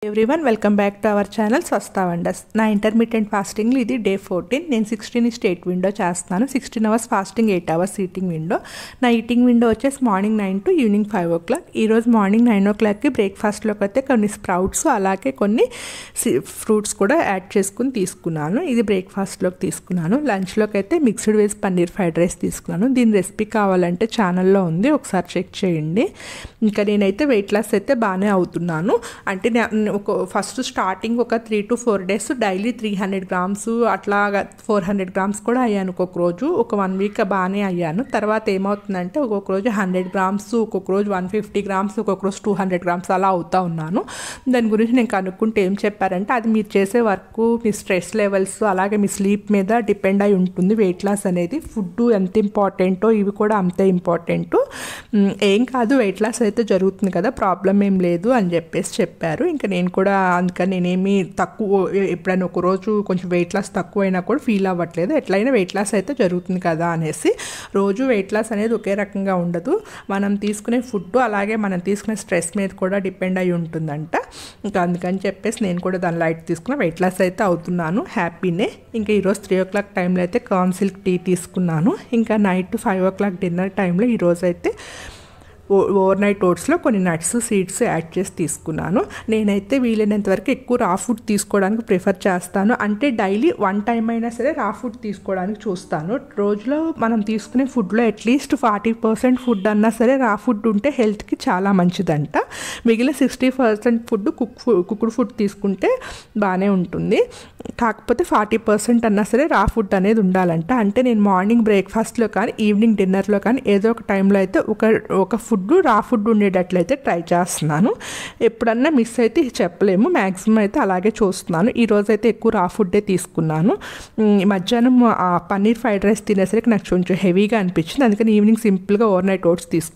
Everyone welcome back to our channel Swasthya wonders. నా intermediate ఫాస్టింగ్లో ఇది day 14. నేను 16 8 window చేస్తాను. 16 hours fasting, 8 hours eating window. నా eating window వచ్చేసి మార్నింగ్ 9 to ఈవినింగ్ 5 o'clock. ఈరోజు morning 9 o'clockకి బ్రేక్ఫాస్ట్లోకి అయితే కొన్ని స్ప్రౌట్స్ అలాగే కొన్ని ఫ్రూట్స్ కూడా యాడ్ చేసుకుని తీసుకున్నాను. ఇది బ్రేక్ఫాస్ట్లోకి తీసుకున్నాను. లంచ్లోకి అయితే mixed veg paneer fried rice తీసుకున్నాను. దీని రెసిపీ కావాలంటే ఛానల్లో ఉంది, ఒకసారి చెక్ చేయండి. ఇంకా నేనైతే వెయిట్ లాస్ అయితే బాగానే అవుతున్నాను. అంటే ఫస్ట్ స్టార్టింగ్ ఒక 3 to 4 days డైలీ 300 grams అట్లాగా 400 grams కూడా అయ్యాను. ఒక్కొక్క రోజు ఒక 1 week బాగానే అయ్యాను. తర్వాత ఏమవుతుందంటే ఒక్కొక్క రోజు 100 grams, ఒక్కొక్క రోజు 150 grams, ఒక్కొక్క రోజు 200 grams అలా అవుతూ ఉన్నాను. దాని గురించి నేను కనుక్కుంటే ఏం చెప్పారంటే అది మీరు చేసే వర్క్, మీ స్ట్రెస్ లెవెల్స్ అలాగే మీ స్లీప్ మీద డిపెండ్ అయి ఉంటుంది. వెయిట్ లాస్ అనేది ఫుడ్ ఎంత ఇంపార్టెంటో ఇవి కూడా అంతే ఇంపార్టెంట్. ఏం కాదు, వెయిట్ లాస్ అయితే జరుగుతుంది కదా, ప్రాబ్లం ఏం లేదు అని చెప్పేసి చెప్పారు. ఇంకా నేను కూడా అందుకని నేనేమి తక్కువ, ఎప్పుడైనా ఒక రోజు కొంచెం వెయిట్ లాస్ తక్కువ అయినా కూడా ఫీల్ అవ్వట్లేదు. ఎట్లయినా వెయిట్ లాస్ అయితే జరుగుతుంది కదా అనేసి. రోజు వెయిట్ లాస్ అనేది ఒకే రకంగా ఉండదు. మనం తీసుకునే ఫుడ్ అలాగే మనం తీసుకునే స్ట్రెస్ మీద కూడా డిపెండ్ అయి ఉంటుందంట. ఇంకా అందుకని చెప్పేసి నేను కూడా దాని లైట్ తీసుకున్న వెయిట్ లాస్ అయితే అవుతున్నాను, హ్యాపీనే. ఇంకా ఈరోజు 3 o'clock టైంలో అయితే కార్న్ సిల్క్ టీ తీసుకున్నాను. ఇంకా నైట్ 5 o'clock డిన్నర్ టైంలో ఈరోజు అయితే ఓవర్ నైట్ ఓట్స్లో కొన్ని నట్స్, సీడ్స్ యాడ్ చేసి తీసుకున్నాను. నేనైతే వీలైనంత వరకు ఎక్కువ రా ఫుడ్ తీసుకోవడానికి ప్రిఫర్ చేస్తాను. అంటే డైలీ 1 time అయినా సరే రా ఫుడ్ తీసుకోవడానికి చూస్తాను. రోజులో మనం తీసుకునే ఫుడ్లో అట్లీస్ట్ 40% ఫుడ్ అన్నా సరే రా ఫుడ్ ఉంటే హెల్త్కి చాలా మంచిదంట. మిగిలిన 60% ఫుడ్ కుక్డ్ ఫుడ్ తీసుకుంటే బాగానే ఉంటుంది. కాకపోతే 40% అన్నా సరే రా ఫుడ్ అనేది ఉండాలంట. అంటే నేను మార్నింగ్ బ్రేక్ఫాస్ట్లో కానీ ఈవినింగ్ డిన్నర్లో కానీ ఏదో ఒక టైంలో అయితే ఒక ఫుడ్ రా ఫుడ్ ఉండేటట్లయితే ట్రై చేస్తున్నాను. ఎప్పుడన్నా మిస్ అయితే చెప్పలేము, మ్యాక్సిమం అయితే అలాగే చూస్తున్నాను. ఈరోజు అయితే ఎక్కువ రా ఫుడ్డే తీసుకున్నాను. మధ్యాహ్నం పన్నీర్ ఫ్రైడ్ రైస్ తినేసరికి నాకు కొంచెం హెవీగా అనిపించింది. అందుకని ఈవినింగ్ సింపుల్గా ఓవర్ నైట్ ఓట్స్ తీసుకున్నాను.